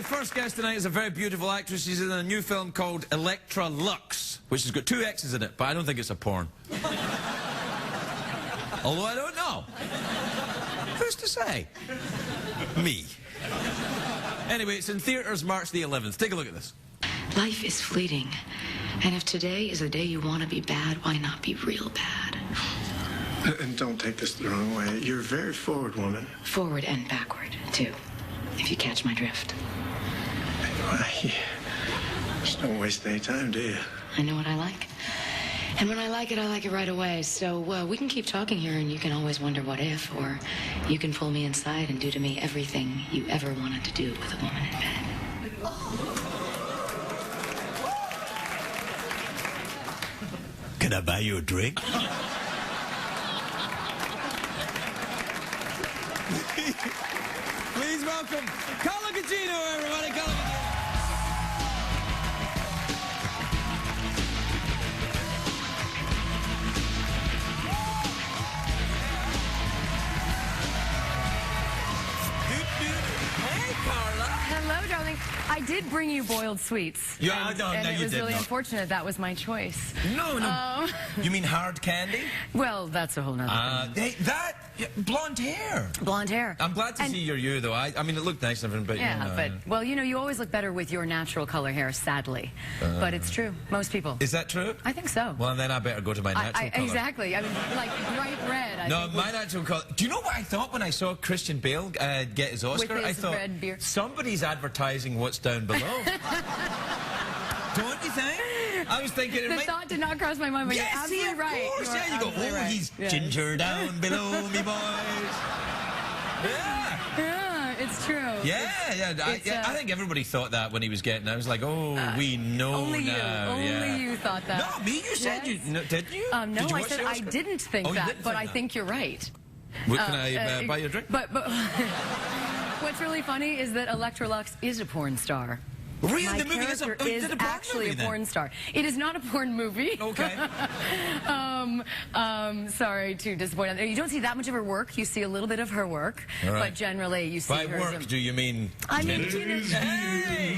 My first guest tonight is a very beautiful actress. She's in a new film called Electra Lux, which has got 2 X's in it, but I don't think it's a porn. Although I don't know. Who's to say? Me. Anyway, it's in theaters March the 11th. Take a look at this. Life is fleeting. And if today is the day you want to be bad, why not be real bad? And don't take this the wrong way. You're a very forward woman. Forward and backward, too, if you catch my drift. Why, just don't waste any time, do you? I know what I like. And when I like it right away. So we can keep talking here, and you can always wonder what if, or you can pull me inside and do to me everything you ever wanted to do with a woman in bed. Can I buy you a drink? Please welcome Carla Gugino, everybody. Carla Gugino. Hey, Carla. Hello, darling. I did bring you boiled sweets. Yeah, and, no, and no, it you was did really not. unfortunate that was my choice. No, no. You mean hard candy? Well, that's a whole nother thing. That blonde hair. Blonde hair. I'm glad to see you're you, though. I mean, it looked nice and everything, but Yeah, you know, but, well, you know, you always look better with your natural color hair, sadly. But it's true. Most people. Is that true? I think so. Well, then I better go to my natural color. Exactly. I mean, like bright red. I No, think my natural color. Do you know what I thought when I saw Christian Bale get his Oscar? With his I thought red beard. somebody's advertising what's down below. Don't you think? I was thinking. The thought did not cross my mind, but you're absolutely right. Of course, yeah. You go, oh, he's ginger down below me, boys. Yeah. Yeah, it's true. Yeah. I think everybody thought that when he was getting. I was like, oh, we know only now. Only you thought that. No, me. You said you. No, did you? No, did you I watch said the I Oscar? didn't think you that, didn't but think I that. think you're right. What, can I buy you a drink? But what's really funny is that Electra Lux is a porn star. Really? My The movie is character is actually a porn star. It is not a porn movie. Okay. Sorry to disappoint. You don't see that much of her work. You see a little bit of her work, All right. but generally you see By her. work, do you mean? I mean, Hey!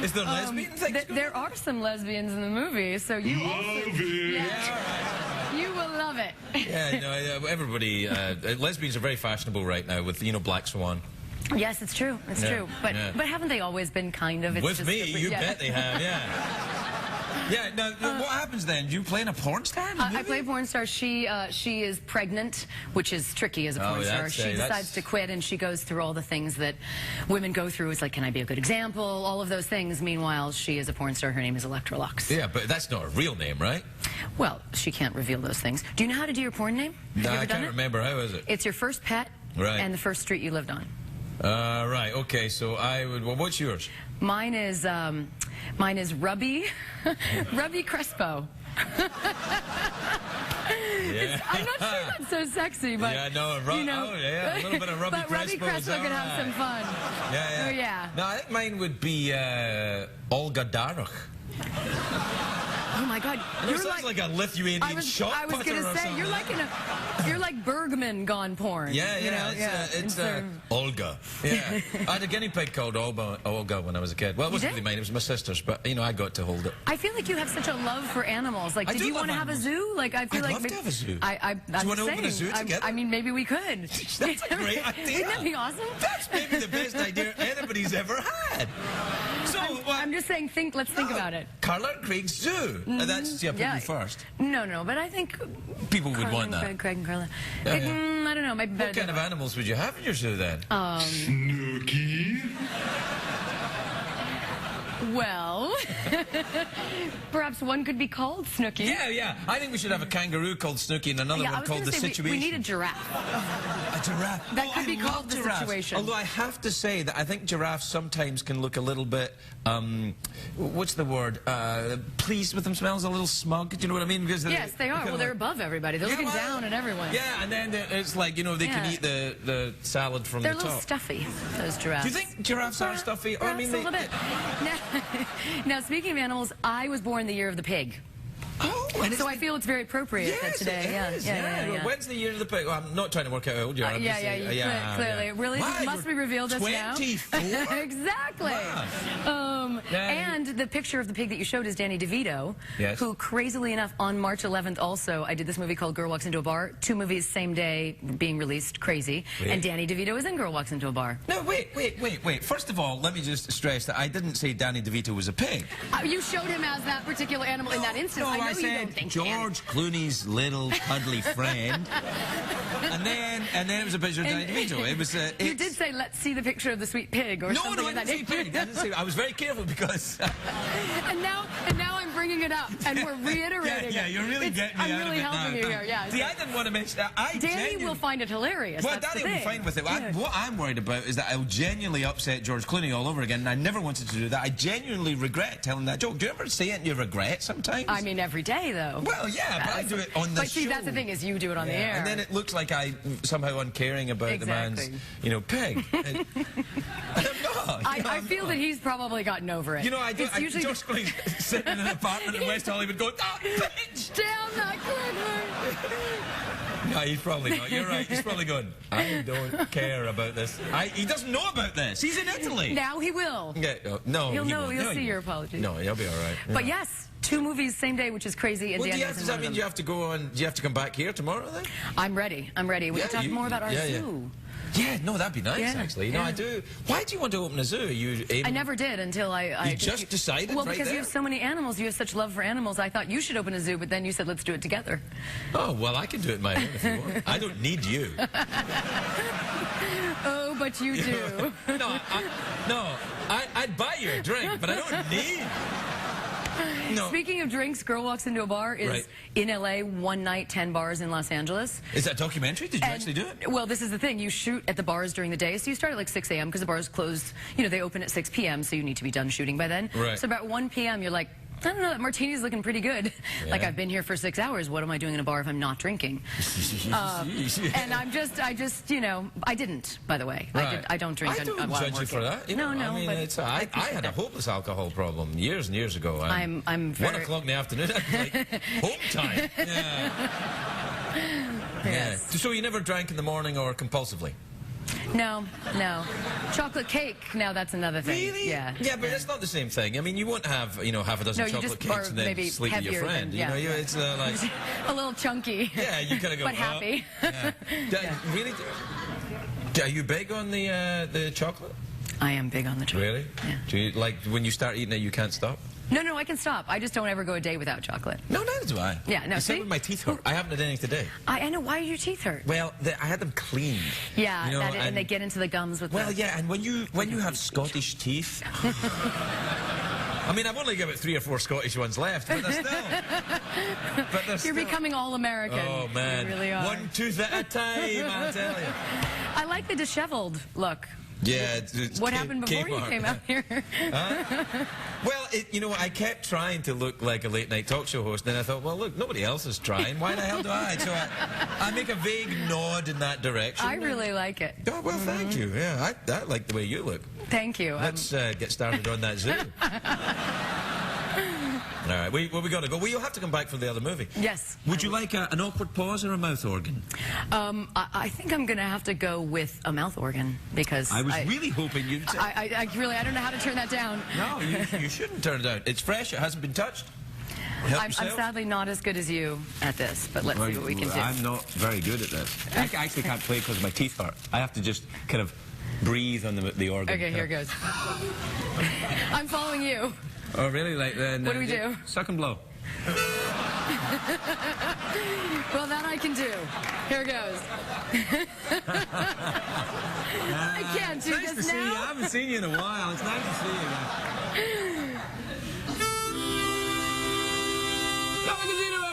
Is there lesbian things? There are some lesbians in the movie, so you also. Yeah, you will love it. Yeah, no, everybody. Lesbians are very fashionable right now with, you know, Black Swan. Yes, it's true. It's true. But haven't they always been kind of? It's With just me, you bet they have. Yeah. Yeah. Now, what happens then? Do you play in a porn star? In the movie? I play a porn star. She is pregnant, which is tricky as a porn star. She decides to quit, and she goes through all the things that women go through. It's like, can I be a good example? All of those things. Meanwhile, she is a porn star. Her name is Electra Lux. Yeah, but that's not a real name, right? Well, she can't reveal those things. Do you know how to do your porn name? Have No, you ever I done can't remember. How is it? It's your first pet and the first street you lived on. Right. Okay. So I would. Well, what's yours? Mine is Rubby, Rubby Crespo. Yeah. I'm not sure that's so sexy, but yeah, no, you know, a little bit of Rubby but Rubby Crespo can have some fun. Yeah. Oh, yeah. No, I think mine would be Olga Daruch. Oh my God! You're like a Lithuanian shot I was putter gonna or say something. you're like Bergman gone porn. Yeah, you know? It's Olga. Yeah, I had a guinea pig called Olga when I was a kid. Well, it wasn't really mine; it was my sister's. But you know, I got to hold it. I feel like you have such a love for animals. Like, did you want to have a zoo? Like, I feel I'd like love to have a zoo. I'm Do you want to open a zoo together? I mean, maybe we could. That's a great idea. Wouldn't that be awesome? That's maybe the best idea anybody's ever had. So I'm just saying, let's think about it. Carla and Craig's zoo. That's you first. No, but I think people would want that. Craig and Carla. Yeah. I don't know. Maybe What kind of animals would you have in your zoo then? Snooky. Well, perhaps one could be called Snooky. Yeah. I think we should have a kangaroo called Snooky and another one called the Situation. We need a giraffe. A giraffe. That could be called the Situation. Although I have to say that I think giraffes sometimes can look a little bit, what's the word? Pleased with themselves, a little smug. Do you know what I mean? Because yes, they are. Well, they're above everybody. They're looking down at everyone. Yeah, and then it's like, you know, they can eat the salad from the top. They're a little stuffy, those giraffes. Do you think giraffes are stuffy? Or, I mean, a little bit. Now, speaking of animals, I was born the year of the pig. Oh. So I feel it's very appropriate that today. Yeah. When's the year of the pig? Well, I'm not trying to work out how old you are. Clearly. It really must be revealed us now. 24? Exactly. Wow. And the picture of the pig that you showed is Danny DeVito, who, crazily enough, on March 11th also, I did this movie called Girl Walks Into a Bar. 2 movies, same day, being released. Crazy. Really? And Danny DeVito is in Girl Walks Into a Bar. No, wait. First of all, let me just stress that I didn't say Danny DeVito was a pig. You showed him as that particular animal in that instance. No, I know I you said don't think George Clooney's little cuddly friend. and then it was a picture of Danny DeVito. It was. You did say, let's see the picture of the sweet pig or something. No, I didn't say pig. I was very careful because... and now I'm bringing it up, and we're reiterating it. Yeah, you're really getting me I'm really helping you here, yeah. See, I didn't want to mention that. Danny will find it hilarious. Well, Danny will be fine with it. What I'm worried about is that I'll genuinely upset George Clooney all over again, and I never wanted to do that. I genuinely regret telling that joke. Do you ever say it and you regret sometimes? I mean, every day, though. Well, yeah, but I do it on the show. But see, that's the thing, is you do it on the air. And then it looks like I'm somehow uncaring about the man's, pig. I feel that he's probably gotten over it. You know, George Clooney's sitting in an apartment in West Hollywood going, bitch! Damn that Clifford! No, he's probably not. You're right. He's probably going, I don't care about this. He doesn't know about this. He's in Italy. Now he will. Yeah, no, he'll know. You'll see your apology. No, he'll be all right. But yes, 2 movies same day, which is crazy. And does that mean you have to go on? Do you have to come back here tomorrow then? I'm ready. We can talk more about our zoo. Yeah, no, that'd be nice, actually. No, I do. Why do you want to open a zoo? I never did until I just decided. Well, because you have so many animals, you have such love for animals. I thought you should open a zoo, but then you said let's do it together. Oh well, I can do it my own if you want. I don't need you. Oh, but you do. I'd buy you a drink, but I don't need. No. Speaking of drinks, Girl Walks Into a Bar is in LA, 1 night, 10 bars in Los Angeles. Is that a documentary? Did you actually do it? Well, this is the thing. You shoot at the bars during the day, so you start at like 6 a.m. because the bars close, they open at 6 p.m., so you need to be done shooting by then. Right. So about 1 p.m., you're like, I don't know, that martini's looking pretty good. Yeah. Like, I've been here for 6 hours. What am I doing in a bar if I'm not drinking? And I didn't, by the way. Right. I don't drink. I don't judge you for that. No. I mean, I had a hopeless alcohol problem years and years ago. I'm very... 1 o'clock in the afternoon, like, home time. Yes. So you never drank in the morning or compulsively? No. Chocolate cake, now that's another thing. Really? Yeah. Yeah, but it's not the same thing. I mean, you won't have, half a dozen chocolate cakes and then sleep with your friend. It's like... a little chunky. Yeah, you kind of go... But happy. Really? Are you big on the chocolate? I am big on the chocolate. Really? Yeah. Do you, like, when you start eating it, you can't stop? No, I can stop. I just don't ever go a day without chocolate. No, neither do I. Yeah, no, Except when my teeth hurt. I haven't had anything today. I know. Why do your teeth hurt? Well, I had them cleaned. Yeah, and they get into the gums with and when you have Scottish teeth... I mean, I've only got about 3 or 4 Scottish ones left, but they're still... You're becoming all-American. Oh, man. You really are. 1 tooth at a time, I tell you. I like the disheveled look. Yeah, it's what happened before you came out here? Well, I kept trying to look like a late-night talk show host, and then I thought, well, look, nobody else is trying. Why the hell do I? So I make a vague nod in that direction. I really like it. Oh, well, thank you. Yeah, I like the way you look. Thank you. Let's get started on that zoo. All right, we got to go. Well, you'll have to come back for the other movie. Yes. Would you like an awkward pause or a mouth organ? I think I'm going to have to go with a mouth organ because I was really hoping you'd say... I don't know how to turn that down. No, you shouldn't turn it down. It's fresh. It hasn't been touched. I'm sadly not as good as you at this, but let's see what we can do. I'm not very good at this. I actually can't play because my teeth hurt. I have to just kind of breathe on the organ. Okay, here goes. I'm following you. Oh, really? Like then? What do we do? Suck and blow. Well, that I can do. Here goes. I can't do this now. Nice to see you. I haven't seen you in a while. It's nice to see you again. Carla Gugino!